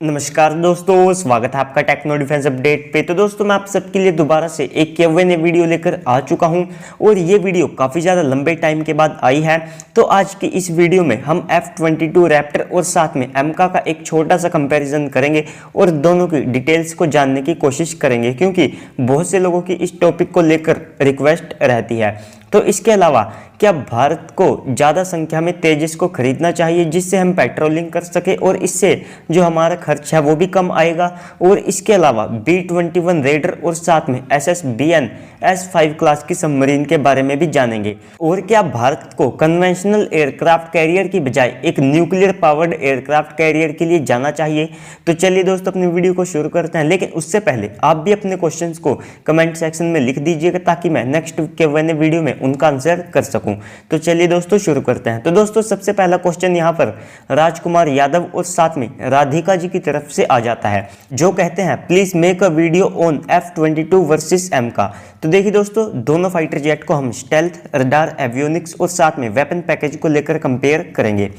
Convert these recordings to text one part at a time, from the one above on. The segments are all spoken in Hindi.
नमस्कार दोस्तों, स्वागत है आपका टेक्नो डिफेंस अपडेट पे। तो दोस्तों मैं आप सबके लिए दोबारा से एक क्यूएनए वीडियो लेकर आ चुका हूं और ये वीडियो काफ़ी ज़्यादा लंबे टाइम के बाद आई है। तो आज की इस वीडियो में हम F-22 रैप्टर और साथ में एमका का एक छोटा सा कंपैरिजन करेंगे और दोनों की डिटेल्स को जानने की कोशिश करेंगे, क्योंकि बहुत से लोगों की इस टॉपिक को लेकर रिक्वेस्ट रहती है। तो इसके अलावा क्या भारत को ज़्यादा संख्या में तेजस को खरीदना चाहिए जिससे हम पेट्रोलिंग कर सके और इससे जो हमारा खर्च है वो भी कम आएगा। और इसके अलावा B-21 रेडर और साथ में SSBN S5 क्लास की सबमरीन के बारे में भी जानेंगे। और क्या भारत को कन्वेंशनल एयरक्राफ्ट कैरियर की बजाय एक न्यूक्लियर पावर्ड एयरक्राफ्ट कैरियर के लिए जाना चाहिए। तो चलिए दोस्तों अपनी वीडियो को शुरू करते हैं, लेकिन उससे पहले आप भी अपने क्वेश्चंस को कमेंट सेक्शन में लिख दीजिएगा ताकि मैं नेक्स्ट Q&A वीडियो में उनका आंसर कर सकूं। तो चलिए दोस्तों शुरू करते हैं। तो दोस्तों सबसे पहला क्वेश्चन यहाँ पर राजकुमार यादव और साथ में राधिका जी की तरफ से आ जाता है, जो कहते हैं please make a video on F-22 versus AMCA. तो देखिए दोस्तों, दोनों फाइटर जेट को हम स्टेल्थ, रडार, एवियोनिक्स और साथ में वेपन पैकेज को लेकर कंपेयर करेंगे।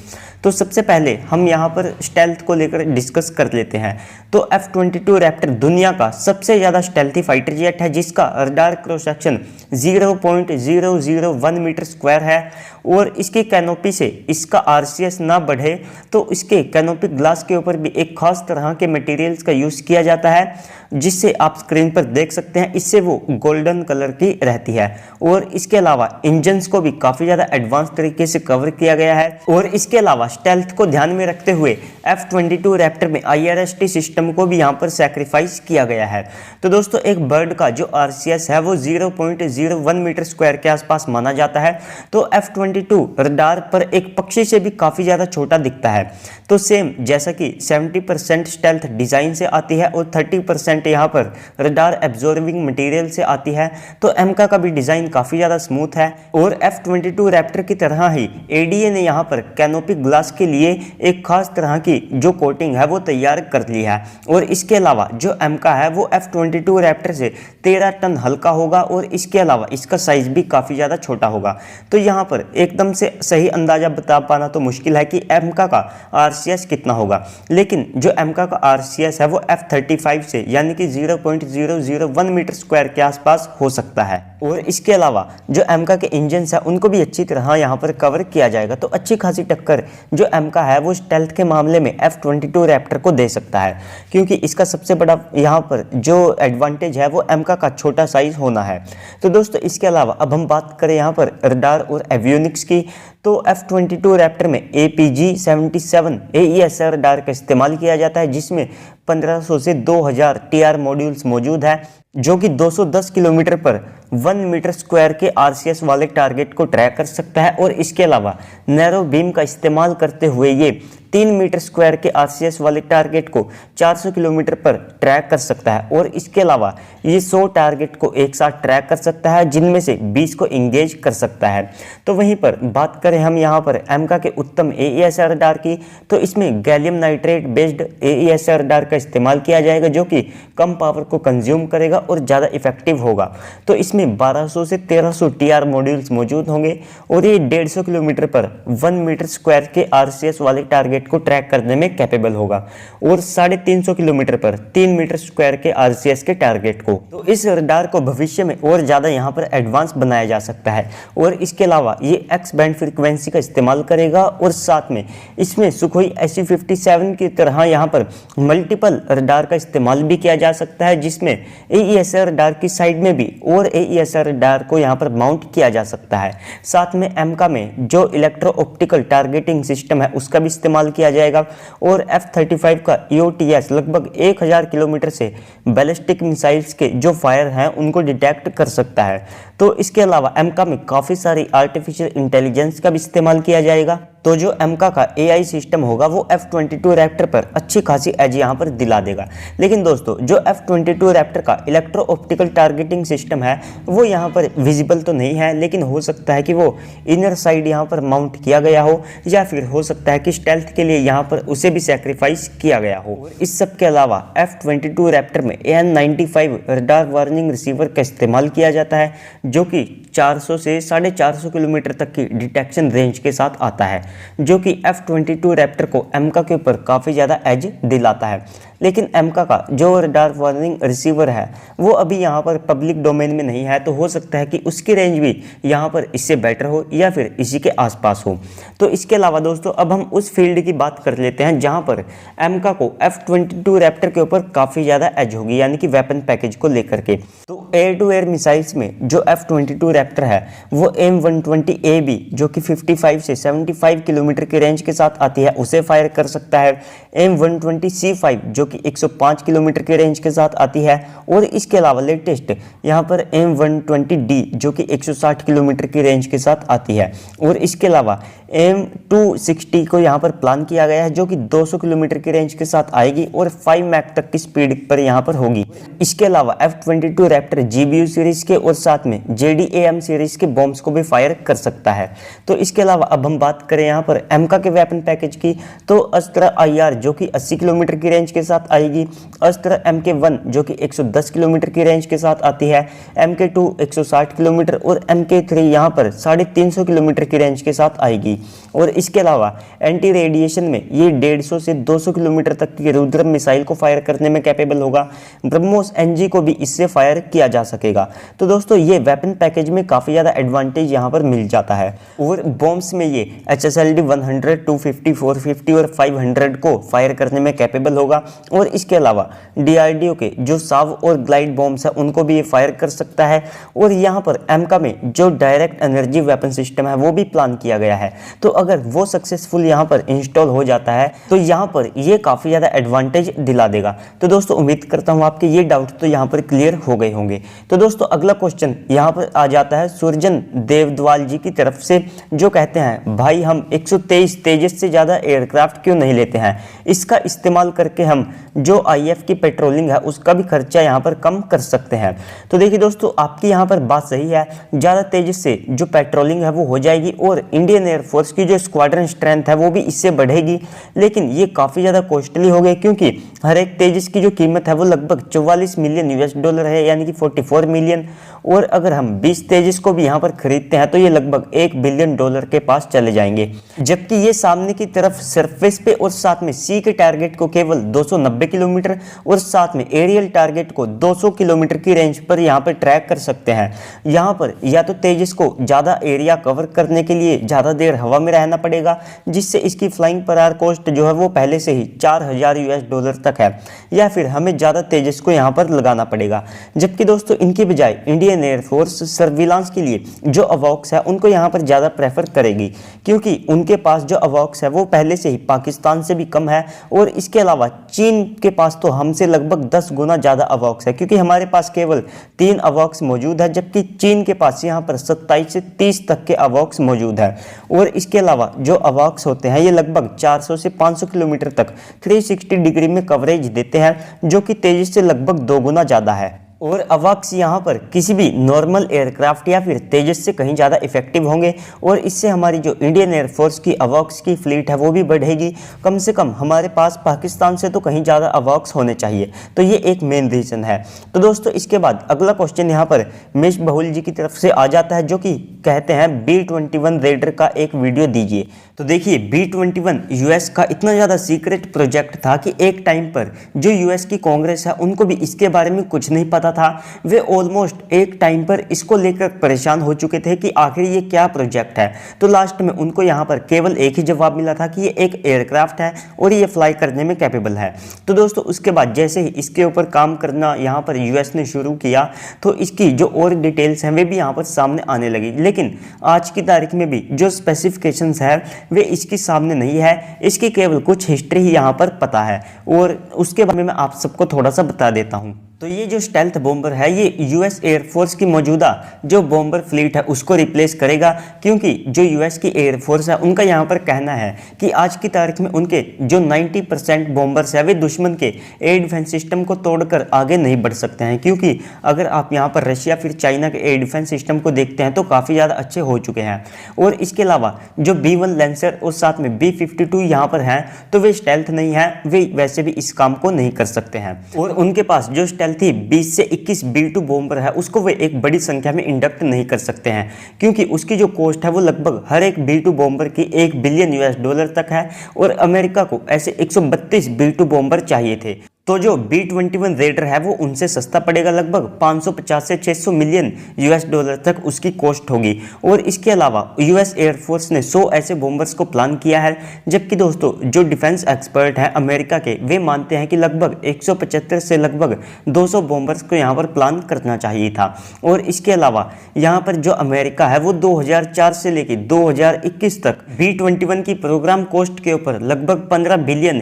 तो सबसे पहले हम यहाँ पर स्टेल्थ को लेकर डिस्कस कर लेते हैं। तो F-22 रैप्टर दुनिया का सबसे ज़्यादा स्टेल्थी फाइटर जेट है, जिसका radar cross section 0.001 metre square है और इसकी कैनोपी से इसका RCS ना बढ़े तो इसके कैनोपी ग्लास के ऊपर भी एक खास तरह के मटेरियल्स का यूज़ किया जाता है, जिससे आप स्क्रीन पर देख सकते हैं। इससे वो गोल्डन कलर की रहती है। और इसके अलावा इंजन्स को भी काफ़ी ज़्यादा एडवांस तरीके से कवर किया गया है। और इसके अलावा स्टेल्थ को ध्यान में रखते हुए F-22 रैप्टर में IRST सिस्टम को भी यहाँ पर सैक्रिफाइस किया गया है। तो दोस्तों एक बर्ड का जो RCS है वो 0.01 मीटर स्क्वायर के आसपास माना जाता है। तो F-22 रडार पर एक पक्षी से भी काफ़ी ज़्यादा छोटा दिखता है। तो सेम जैसा कि 70% स्टेल्थ डिज़ाइन से आती है और 30% यहाँ पर रडार एब्जॉर्बिंग मटेरियल से आती है, तो एमका का भी डिज़ाइन काफ़ी ज़्यादा स्मूथ है। और F-22 रैप्टर की तरह ही ADA ने यहाँ पर कैनोपी ग्लास के लिए एक खास तरह की जो कोटिंग है वो तैयार कर ली है। और इसके अलावा जो एमका है वो F-22 रैप्टर से 13 टन हल्का होगा और इसके अलावा इसका साइज भी काफ़ी ज़्यादा छोटा होगा। तो यहाँ पर एकदम से सही अंदाज़ा बता पाना तो मुश्किल है कि एमका का RCS कितना होगा, लेकिन जो एमका का RCS है वो F-35 से यानी कि 0.001 मीटर स्क्वायर के आसपास हो सकता है। और इसके अलावा जो एमका के इंजन्स हैं उनको भी अच्छी तरह यहाँ पर कवर किया जाएगा। तो अच्छी खासी टक्कर जो एमका है वो स्टेल्थ के मामले में F-22 रैप्टर को दे सकता है, क्योंकि इसका सबसे बड़ा यहाँ पर जो एडवांटेज है वो एमका का छोटा साइज होना है। तो दोस्तों इसके अलावा अब हम बात करें यहाँ पर रडार और एवियोनिक्स की। तो F-22 रैप्टर में APG-77 AESR रडार का इस्तेमाल किया जाता है, जिसमें 1500 से 2000 TR मॉड्यूल्स मौजूद है, जो कि 210 किलोमीटर पर 1 मीटर स्क्वायर के RCS वाले टारगेट को ट्रैक कर सकता है। और इसके अलावा नैरो बीम का इस्तेमाल करते हुए ये 3 मीटर स्क्वायर के RCS वाले टारगेट को 400 किलोमीटर पर ट्रैक कर सकता है। और इसके अलावा ये 100 टारगेट को एक साथ ट्रैक कर सकता है, जिनमें से 20 को इंगेज कर सकता है। तो वहीं पर बात करें हम यहाँ पर एमका के उत्तम AESR रडार की, तो इसमें gallium nitrate based AESR radar का इस्तेमाल किया जाएगा, जो कि कम पावर को कंज्यूम करेगा और ज़्यादा इफेक्टिव होगा। तो इसमें 1200 से 1300 TR मॉड्यूल्स मौजूद होंगे और ये 150 किलोमीटर पर 1 मीटर स्क्वायर के RCS वाले टारगेट को ट्रैक करने में कैपेबल होगा और 350 किलोमीटर पर 3 मीटर स्क्वायर के RCS के टारगेट को। तो इस रडार को भविष्य में और ज़्यादा यहाँ पर एडवांस बनाया जा सकता है। और इसके अलावा ये एक्स बैंड फ्रीक्वेंसी का इस्तेमाल करेगा और साथ में इसमें सुखोई Su-57 की तरह यहाँ पर मल्टीपल रडार का इस्तेमाल भी किया जा सकता है, जिसमें AESR रडार की साइड में भी और AESR रडार को यहाँ पर माउंट किया जा सकता है। साथ में एमका में जो इलेक्ट्रो ऑप्टिकल टारगेटिंग सिस्टम है उसका भी इस्तेमाल किया जाएगा। और F-35 का EOTS लगभग 1000 किलोमीटर से बैलिस्टिक मिसाइल्स के जो फायर हैं उनको डिटेक्ट कर सकता है। तो इसके अलावा एमका में काफ़ी सारी आर्टिफिशियल इंटेलिजेंस का भी इस्तेमाल किया जाएगा। तो जो एमका का AI सिस्टम होगा वो F-22 रैप्टर पर अच्छी खासी एज यहाँ पर दिला देगा। लेकिन दोस्तों जो F-22 रैप्टर का इलेक्ट्रो ऑप्टिकल टारगेटिंग सिस्टम है वो यहाँ पर विजिबल तो नहीं है, लेकिन हो सकता है कि वो इनर साइड यहाँ पर माउंट किया गया हो, या फिर हो सकता है कि स्टेल्थ के लिए यहाँ पर उसे भी सैक्रिफाइस किया गया हो। और इस सब के अलावा F-22 रैप्टर में AN-95 रडार वार्निंग रिसीवर का इस्तेमाल किया जाता है, जो कि 400 से 450 किलोमीटर तक की डिटेक्शन रेंज के साथ आता है। जो कि F-22 रैप्टर को एमका के ऊपर काफ़ी ज़्यादा एज दिलाता है। लेकिन एमका का जो रडार वार्निंग रिसीवर है वो अभी यहाँ पर पब्लिक डोमेन में नहीं है, तो हो सकता है कि उसकी रेंज भी यहाँ पर इससे बेटर हो या फिर इसी के आसपास हो। तो इसके अलावा दोस्तों अब हम उस फील्ड की बात कर लेते हैं जहाँ पर एमका को F-22 रैप्टर के ऊपर काफ़ी ज़्यादा एज होगी, यानी कि वेपन पैकेज को लेकर के। तो एयर टू एयर मिसाइल्स में जो F-22 रैप्टर है वो M120AB जो कि 55 से 75 किलोमीटर की रेंज के साथ आती है उसे फायर कर सकता है। M120C5 जो कि 105 किलोमीटर की रेंज के साथ आती है। और इसके अलावा लेटेस्ट यहाँ पर M120D जो कि 160 किलोमीटर की रेंज के साथ आती है। और इसके अलावा M260 को यहाँ पर प्लान किया गया है जो कि 200 किलोमीटर की रेंज के साथ आएगी और 5 मैक तक की स्पीड पर यहाँ पर होगी। इसके अलावा F-22 रैप्टर GBU सीरीज के और साथ में JDAM सीरीज के बॉम्ब्स को भी फायर कर सकता है। तो इसके अलावा अब हम बात करें यहाँ पर एमका के वेपन पैकेज की, तो अस्त्र IR जो कि 80 किलोमीटर की रेंज के साथ आएगी, अस्त्र MK1 जो कि 110 किलोमीटर की रेंज के साथ आती है, MK2 160 किलोमीटर और MK3 यहाँ पर 350 किलोमीटर की रेंज के साथ आएगी। और इसके अलावा एंटी रेडिएशन में ये 150 से 200 किलोमीटर तक की रुद्रम मिसाइल को फायर करने में कैपेबल होगा। ब्रह्मोस NG को भी इससे फायर किया जा सकेगा। तो दोस्तों ये वेपन पैकेज में काफ़ी ज़्यादा एडवांटेज यहाँ पर मिल जाता है। और बॉम्ब्स में ये HSLD 100, 250, 450 और 500 को फायर करने में कैपेबल होगा। और इसके अलावा DRDO के जो साव और ग्लाइड बॉम्ब्स है उनको भी ये फायर कर सकता है। और यहाँ पर एमका में जो डायरेक्ट एनर्जी वेपन सिस्टम है वो भी प्लान किया गया है। तो अगर वो सक्सेसफुल यहाँ पर इंस्टॉल हो जाता है तो यहाँ पर ये काफ़ी ज़्यादा एडवांटेज दिला देगा। तो दोस्तों उम्मीद करता हूँ आपके ये डाउट तो यहाँ पर क्लियर हो गए होंगे। तो दोस्तों अगला क्वेश्चन यहाँ पर आ जाता है सुरजन देवदवाल जी की तरफ से, जो कहते हैं भाई हम 123 तेजस से ज़्यादा एयरक्राफ्ट क्यों नहीं लेते हैं, इसका इस्तेमाल करके हम जो IF की पेट्रोलिंग है उसका भी खर्चा यहाँ पर कम कर सकते हैं। तो देखिए दोस्तों आपकी यहाँ पर बात सही है, ज़्यादा तेजस से जो पेट्रोलिंग है वो हो जाएगी और इंडियन एयरफोर्स की जो स्क्वाड्रन स्ट्रेंथ है वो भी इससे बढ़ेगी। लेकिन ये काफ़ी ज़्यादा कॉस्टली हो गए क्योंकि हर एक तेजस की जो कीमत है वो लगभग 44 मिलियन US$ है, यानी कि 44 मिलियन। और अगर हम 20 तेजस को भी यहाँ पर खरीदते हैं तो ये लगभग $1 बिलियन के पास चले जाएंगे। जबकि ये सामने की तरफ सरफेस पे और साथ में सी के टारगेट को केवल 290 किलोमीटर और साथ में एरियल टारगेट को 200 किलोमीटर की रेंज पर यहाँ पर ट्रैक कर सकते हैं। यहाँ पर या तो तेजस को ज़्यादा एरिया कवर करने के लिए ज़्यादा देर हवा में रहना पड़ेगा, जिससे इसकी फ्लाइंग पर आवर कॉस्ट जो है वो पहले से ही $4000 तक है, या फिर हमें ज़्यादा तेजस को यहाँ पर लगाना पड़ेगा। जबकि दोस्तों इनकी बजाय इंडियन एयरफोर्स सर्विलांस के लिए जो अवॉक्स है उनको यहाँ पर ज़्यादा प्रेफर करेगी, क्योंकि उनके पास जो अवॉक्स है वो पहले से ही पाकिस्तान से भी कम है। और इसके अलावा चीन के पास तो हमसे लगभग 10 गुना ज़्यादा अवॉक्स है, क्योंकि हमारे पास केवल 3 अवॉक्स मौजूद है, जबकि चीन के पास यहाँ पर 27 से 30 तक के अवॉक्स मौजूद है। और इसके अलावा जो अवॉक्स होते हैं ये लगभग 400 से 500 किलोमीटर तक 360 डिग्री में कवरेज देते हैं, जो कि तेजी से लगभग 2 गुना ज़्यादा है। और अवॉक्स यहाँ पर किसी भी नॉर्मल एयरक्राफ्ट या फिर तेजस से कहीं ज़्यादा इफेक्टिव होंगे और इससे हमारी जो इंडियन एयरफोर्स की अवॉक्स की फ्लीट है वो भी बढ़ेगी। कम से कम हमारे पास पाकिस्तान से तो कहीं ज़्यादा अवॉक्स होने चाहिए, तो ये एक मेन रीज़न है। तो दोस्तों इसके बाद अगला क्वेश्चन यहाँ पर मिश बहुल जी की तरफ से आ जाता है, जो कि कहते हैं B-21 रेडर का एक वीडियो दीजिए। तो देखिए B-21 US का इतना ज़्यादा सीक्रेट प्रोजेक्ट था कि एक टाइम पर जो US की कांग्रेस है उनको भी इसके बारे में कुछ नहीं पता था। वे ऑलमोस्ट एक टाइम पर इसको लेकर परेशान हो चुके थे कि आखिर ये क्या प्रोजेक्ट है। तो लास्ट में उनको यहाँ पर केवल एक ही जवाब मिला था कि ये एक एयरक्राफ्ट है और ये फ्लाई करने में कैपेबल है। तो दोस्तों उसके बाद जैसे ही इसके ऊपर काम करना यहाँ पर US ने शुरू किया तो इसकी जो और डिटेल्स हैं वे भी यहाँ पर सामने आने लगी। लेकिन आज की तारीख में भी जो स्पेसिफिकेशंस है वे इसकी सामने नहीं है, इसकी केवल कुछ हिस्ट्री ही यहाँ पर पता है और उसके बारे में मैं आप सबको थोड़ा सा बता देता हूँ। तो ये जो स्टेल्थ बॉम्बर है ये US एयरफोर्स की मौजूदा जो बॉम्बर फ्लीट है उसको रिप्लेस करेगा, क्योंकि जो US की एयरफोर्स है उनका यहाँ पर कहना है कि आज की तारीख में उनके जो 90% बॉम्बर्स है वे दुश्मन के एयर डिफेंस सिस्टम को तोड़कर आगे नहीं बढ़ सकते हैं। क्योंकि अगर आप यहाँ पर रशिया फिर चाइना के एयर डिफेंस सिस्टम को देखते हैं तो काफ़ी ज़्यादा अच्छे हो चुके हैं। और इसके अलावा जो B-1 लैंसर और साथ में B-52 यहाँ पर हैं तो वे स्टेल्थ नहीं है, वे वैसे भी इस काम को नहीं कर सकते हैं। और उनके पास जो स्टेल्थ स्टेल्थी 20 से 21 B2 बॉम्बर है उसको वे एक बड़ी संख्या में इंडक्ट नहीं कर सकते हैं, क्योंकि उसकी जो कॉस्ट है वो लगभग हर एक B2 बॉम्बर की $1 बिलियन तक है और अमेरिका को ऐसे 132 B2 बॉम्बर चाहिए थे। तो जो B-21 रेडर है वो उनसे सस्ता पड़ेगा, लगभग 550 से 600 मिलियन $US तक उसकी कॉस्ट होगी। और इसके अलावा US एयरफोर्स ने 100 ऐसे बॉम्बर्स को प्लान किया है, जबकि दोस्तों जो डिफेंस एक्सपर्ट हैं अमेरिका के वे मानते हैं कि लगभग 175 से लगभग 200 बॉम्बर्स को यहाँ पर प्लान करना चाहिए था। और इसके अलावा यहाँ पर जो अमेरिका है वो 2004 से लेकर 2021 तक B-21 की प्रोग्राम कॉस्ट के ऊपर लगभग $15 बिलियन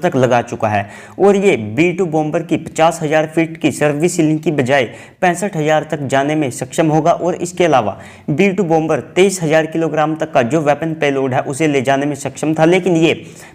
तक लगा चुका है। और ये B2 बॉम्बर की 50,000 फीट की सर्विस सीलिंग की बजाय 65,000 तक जाने में सक्षम होगा। और इसके अलावा B2 बॉम्बर 23,000 किलोग्राम तक का जो वेपन पेलोड है उसे ले जाने में सक्षम था, लेकिन ये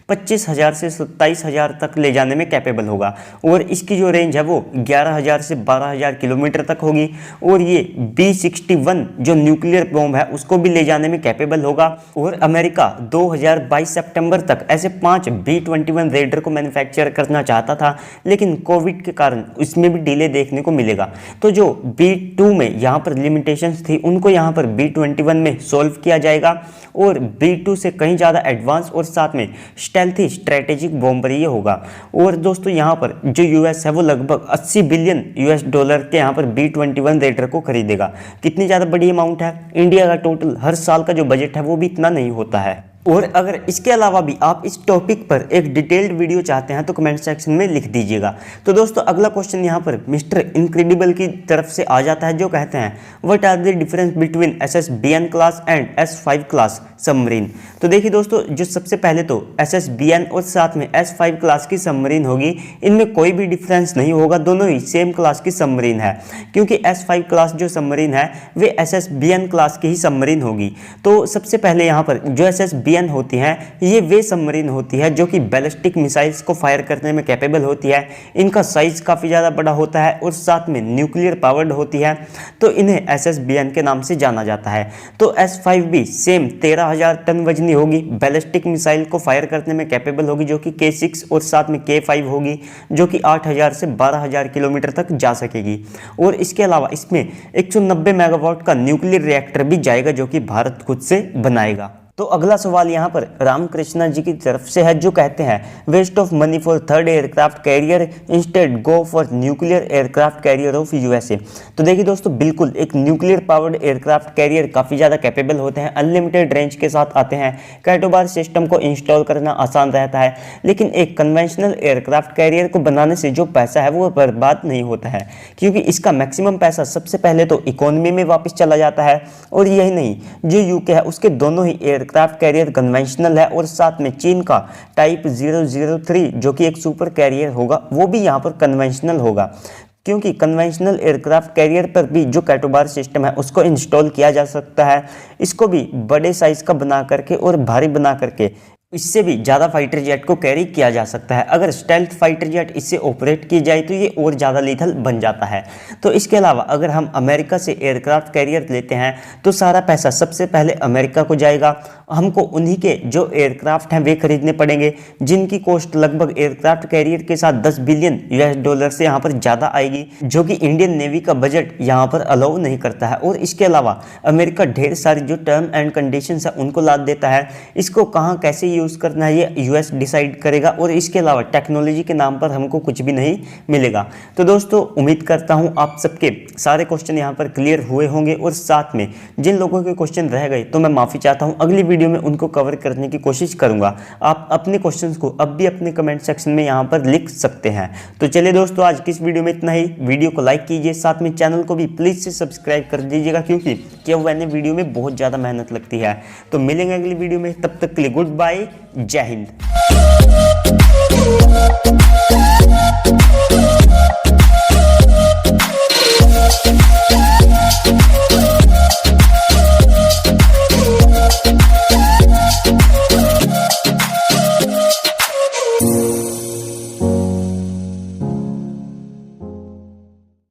25,000 से 27,000 तक ले जाने में कैपेबल होगा। और इसकी जो रेंज है वो 11,000 से 12,000 किलोमीटर तक होगी। और ये B-61 जो न्यूक्लियर बॉम्ब है उसको भी ले जाने में कैपेबल होगा। और अमेरिका 2022 सितंबर तक ऐसे 5 B-21 रेडर को मैन्युफैक्चर करना चाहता था, लेकिन कोविड के कारण इसमें भी डिले देखने को मिलेगा। तो जो B2 में यहाँ पर लिमिटेशंस थी उनको यहाँ पर B-21 में सॉल्व किया जाएगा और B2 से कहीं ज़्यादा एडवांस और साथ में स्टेल्थी स्ट्रेटेजिक बॉम्बर ये होगा। और दोस्तों यहाँ पर जो US है वो लगभग $80 बिलियन के यहाँ पर B-21 रेडर को खरीदेगा। कितनी ज़्यादा बड़ी अमाउंट है। इंडिया का टोटल हर साल का जो बजट है वो भी इतना नहीं होता है। और अगर इसके अलावा भी आप इस टॉपिक पर एक डिटेल्ड वीडियो चाहते हैं तो कमेंट सेक्शन में लिख दीजिएगा। तो दोस्तों अगला क्वेश्चन यहाँ पर मिस्टर इनक्रेडिबल की तरफ से आ जाता है, जो कहते हैं what are the difference between SSBN class and S5 class submarine. तो देखिए दोस्तों, जो सबसे पहले तो SSBN और साथ में S5 क्लास की सबमरीन होगी, इनमें कोई भी डिफरेंस नहीं होगा, दोनों ही सेम क्लास की सबमरीन है, क्योंकि S5 क्लास जो सबमरीन है वे SSBN क्लास की ही सबमरीन होगी। तो सबसे पहले यहाँ पर जो SSBN होती है ये वे सबमरीन होती है जो कि बैलिस्टिक मिसाइल्स को फायर करने में कैपेबल होती है। इनका साइज काफ़ी ज़्यादा बड़ा होता है और साथ में न्यूक्लियर पावर्ड होती है, तो इन्हें SSBN के नाम से जाना जाता है। तो S5 भी सेम 13,000 टन वजनी होगी, बैलिस्टिक मिसाइल को फायर करने में कैपेबल होगी जो कि K6 और साथ में K5 होगी जो कि 8,000 से 12,000 किलोमीटर तक जा सकेगी। और इसके अलावा इसमें 190 मेगावाट का न्यूक्लियर रिएक्टर भी जाएगा जो कि भारत खुद से बनाएगा। तो अगला सवाल यहाँ पर रामकृष्णा जी की तरफ से है, जो कहते हैं waste of money for third aircraft carrier, instead go for nuclear aircraft carrier of USA। तो देखिए दोस्तों, बिल्कुल एक न्यूक्लियर पावर्ड एयरक्राफ्ट कैरियर काफ़ी ज़्यादा कैपेबल होते हैं, अनलिमिटेड रेंज के साथ आते हैं, कैटोबार सिस्टम को इंस्टॉल करना आसान रहता है। लेकिन एक कन्वेंशनल एयरक्राफ्ट कैरियर को बनाने से जो पैसा है वो बर्बाद नहीं होता है, क्योंकि इसका मैक्सिमम पैसा सबसे पहले तो इकोनॉमी में वापस चला जाता है। और यही नहीं, जो UK है उसके दोनों ही एयरक्राफ्ट कैरियर कन्वेंशनल है और साथ में चीन का टाइप 003 जो कि एक सुपर कैरियर होगा वो भी यहाँ पर कन्वेंशनल होगा, क्योंकि कन्वेंशनल एयरक्राफ्ट कैरियर पर भी जो कैटोबार सिस्टम है उसको इंस्टॉल किया जा सकता है। इसको भी बड़े साइज का बना करके और भारी बना करके इससे भी ज़्यादा फाइटर जेट को कैरी किया जा सकता है। अगर स्टेल्थ फाइटर जेट इससे ऑपरेट की जाए तो ये और ज़्यादा लीथल बन जाता है। तो इसके अलावा अगर हम अमेरिका से एयरक्राफ्ट कैरियर लेते हैं तो सारा पैसा सबसे पहले अमेरिका को जाएगा। हमको उन्हीं के जो एयरक्राफ्ट हैं वे खरीदने पड़ेंगे, जिनकी कॉस्ट लगभग एयरक्राफ्ट कैरियर के साथ $10 बिलियन से यहाँ पर ज़्यादा आएगी, जो कि इंडियन नेवी का बजट यहाँ पर अलाउ नहीं करता है। और इसके अलावा अमेरिका ढेर सारी जो टर्म एंड कंडीशंस है उनको लाद देता है। इसको कहाँ कैसे यूज़ करना है ये US डिसाइड करेगा, और इसके अलावा टेक्नोलॉजी के नाम पर हमको कुछ भी नहीं मिलेगा। तो दोस्तों उम्मीद करता हूँ आप सबके सारे क्वेश्चन यहाँ पर क्लियर हुए होंगे, और साथ में जिन लोगों के क्वेश्चन रह गए तो मैं माफ़ी चाहता हूँ, अगली वीडियो में उनको कवर करने की कोशिश करूँगा। आप अपने क्वेश्चंस को अब भी अपने कमेंट सेक्शन में यहाँ पर लिख सकते हैं। तो चलिए दोस्तों, आज की इस वीडियो में इतना ही। वीडियो को लाइक कीजिए, साथ में चैनल को भी प्लीज़ से सब्सक्राइब कर दीजिएगा, क्योंकि Q&A वीडियो में बहुत ज़्यादा मेहनत लगती है। तो मिलेंगे अगली वीडियो में, तब तक के लिए गुड बाय, जय हिंद।